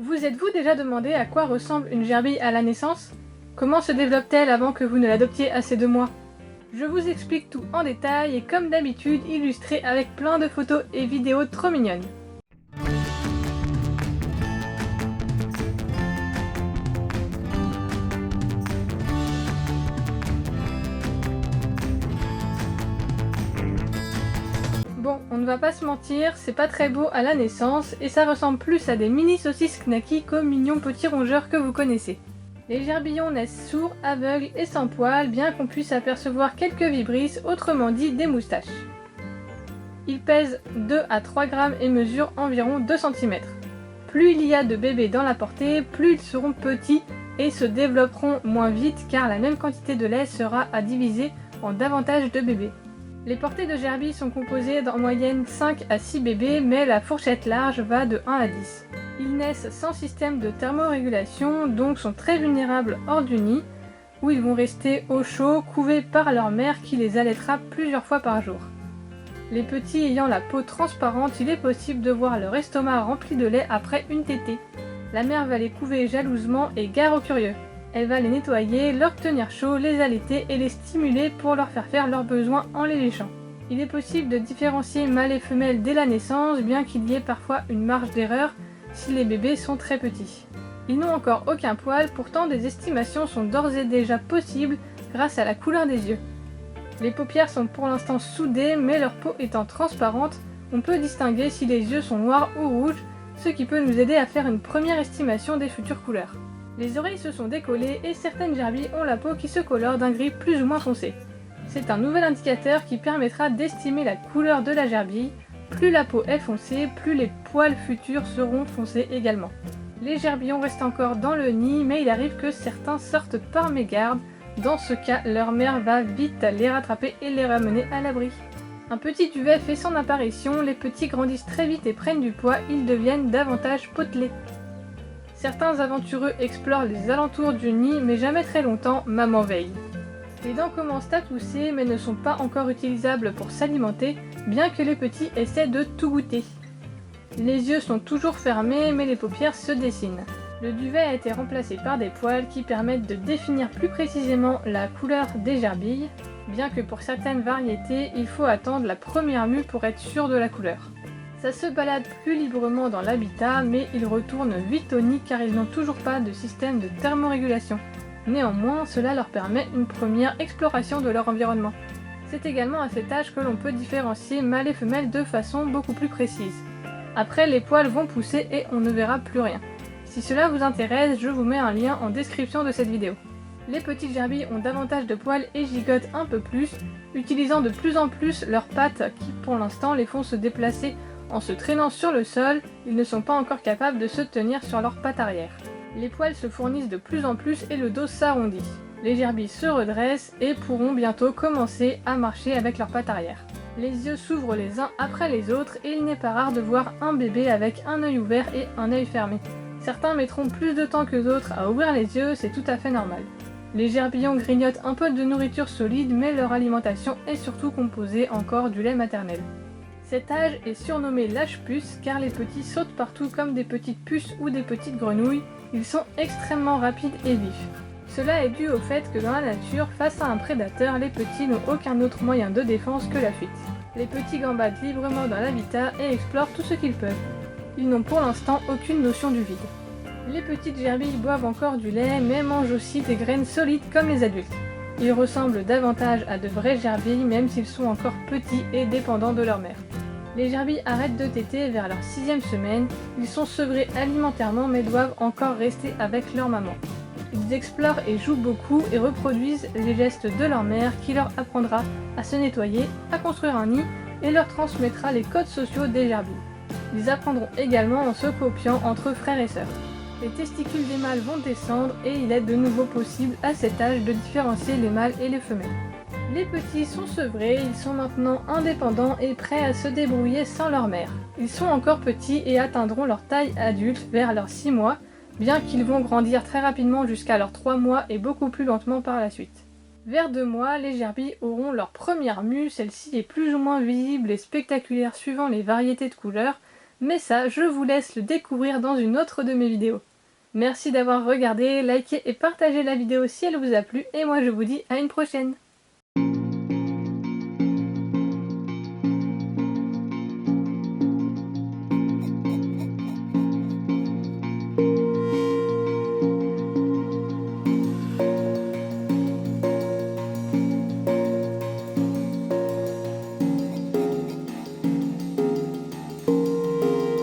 Vous êtes-vous déjà demandé à quoi ressemble une gerbille à la naissance? Comment se développe-t-elle avant que vous ne l'adoptiez à ses 2 mois? Je vous explique tout en détail et comme d'habitude illustré avec plein de photos et vidéos trop mignonnes. Bon, on ne va pas se mentir, c'est pas très beau à la naissance et ça ressemble plus à des mini saucisses knacky qu'aux mignons petits rongeurs que vous connaissez. Les gerbillons naissent sourds, aveugles et sans poils, bien qu'on puisse apercevoir quelques vibrisses, autrement dit des moustaches. Ils pèsent 2 à 3 grammes et mesurent environ 2 cm. Plus il y a de bébés dans la portée, plus ils seront petits et se développeront moins vite car la même quantité de lait sera à diviser en davantage de bébés. Les portées de gerbilles sont composées d'en moyenne 5 à 6 bébés, mais la fourchette large va de 1 à 10. Ils naissent sans système de thermorégulation, donc sont très vulnérables hors du nid, où ils vont rester au chaud, couvés par leur mère qui les allaitera plusieurs fois par jour. Les petits ayant la peau transparente, il est possible de voir leur estomac rempli de lait après une tétée. La mère va les couver jalousement et gare aux curieux. Elle va les nettoyer, leur tenir chaud, les allaiter et les stimuler pour leur faire leurs besoins en les léchant. Il est possible de différencier mâles et femelles dès la naissance, bien qu'il y ait parfois une marge d'erreur si les bébés sont très petits. Ils n'ont encore aucun poil, pourtant des estimations sont d'ores et déjà possibles grâce à la couleur des yeux. Les paupières sont pour l'instant soudées, mais leur peau étant transparente, on peut distinguer si les yeux sont noirs ou rouges, ce qui peut nous aider à faire une première estimation des futures couleurs. Les oreilles se sont décollées et certaines gerbilles ont la peau qui se colore d'un gris plus ou moins foncé. C'est un nouvel indicateur qui permettra d'estimer la couleur de la gerbille. Plus la peau est foncée, plus les poils futurs seront foncés également. Les gerbillons restent encore dans le nid, mais il arrive que certains sortent par mégarde. Dans ce cas, leur mère va vite les rattraper et les ramener à l'abri. Un petit duvet fait son apparition, les petits grandissent très vite et prennent du poids, ils deviennent davantage potelés. Certains aventureux explorent les alentours du nid, mais jamais très longtemps, maman veille. Les dents commencent à pousser, mais ne sont pas encore utilisables pour s'alimenter, bien que les petits essaient de tout goûter. Les yeux sont toujours fermés, mais les paupières se dessinent. Le duvet a été remplacé par des poils qui permettent de définir plus précisément la couleur des gerbilles, bien que pour certaines variétés, il faut attendre la première mue pour être sûr de la couleur. Ça se balade plus librement dans l'habitat, mais ils retournent vite au nid car ils n'ont toujours pas de système de thermorégulation. Néanmoins, cela leur permet une première exploration de leur environnement. C'est également à cet âge que l'on peut différencier mâles et femelles de façon beaucoup plus précise. Après, les poils vont pousser et on ne verra plus rien. Si cela vous intéresse, je vous mets un lien en description de cette vidéo. Les petites gerbilles ont davantage de poils et gigotent un peu plus, utilisant de plus en plus leurs pattes qui pour l'instant les font se déplacer en se traînant sur le sol. Ils ne sont pas encore capables de se tenir sur leurs pattes arrière. Les poils se fournissent de plus en plus et le dos s'arrondit. Les gerbilles se redressent et pourront bientôt commencer à marcher avec leurs pattes arrière. Les yeux s'ouvrent les uns après les autres et il n'est pas rare de voir un bébé avec un œil ouvert et un œil fermé. Certains mettront plus de temps que d'autres à ouvrir les yeux, c'est tout à fait normal. Les gerbillons grignotent un peu de nourriture solide, mais leur alimentation est surtout composée encore du lait maternel. Cet âge est surnommé l'âge puce car les petits sautent partout comme des petites puces ou des petites grenouilles. Ils sont extrêmement rapides et vifs. Cela est dû au fait que dans la nature, face à un prédateur, les petits n'ont aucun autre moyen de défense que la fuite. Les petits gambadent librement dans l'habitat et explorent tout ce qu'ils peuvent. Ils n'ont pour l'instant aucune notion du vide. Les petites gerbilles boivent encore du lait, mais mangent aussi des graines solides comme les adultes. Ils ressemblent davantage à de vraies gerbilles, même s'ils sont encore petits et dépendants de leur mère. Les gerbilles arrêtent de téter vers leur 6e semaine, ils sont sevrés alimentairement mais doivent encore rester avec leur maman. Ils explorent et jouent beaucoup et reproduisent les gestes de leur mère qui leur apprendra à se nettoyer, à construire un nid et leur transmettra les codes sociaux des gerbilles. Ils apprendront également en se copiant entre frères et sœurs. Les testicules des mâles vont descendre et il est de nouveau possible à cet âge de différencier les mâles et les femelles. Les petits sont sevrés, ils sont maintenant indépendants et prêts à se débrouiller sans leur mère. Ils sont encore petits et atteindront leur taille adulte vers leurs 6 mois, bien qu'ils vont grandir très rapidement jusqu'à leurs 3 mois et beaucoup plus lentement par la suite. Vers 2 mois, les gerbilles auront leur première mue, celle-ci est plus ou moins visible et spectaculaire suivant les variétés de couleurs, Mais ça, je vous laisse le découvrir dans une autre de mes vidéos. Merci d'avoir regardé, liké et partagé la vidéo si elle vous a plu, et moi je vous dis à une prochaine.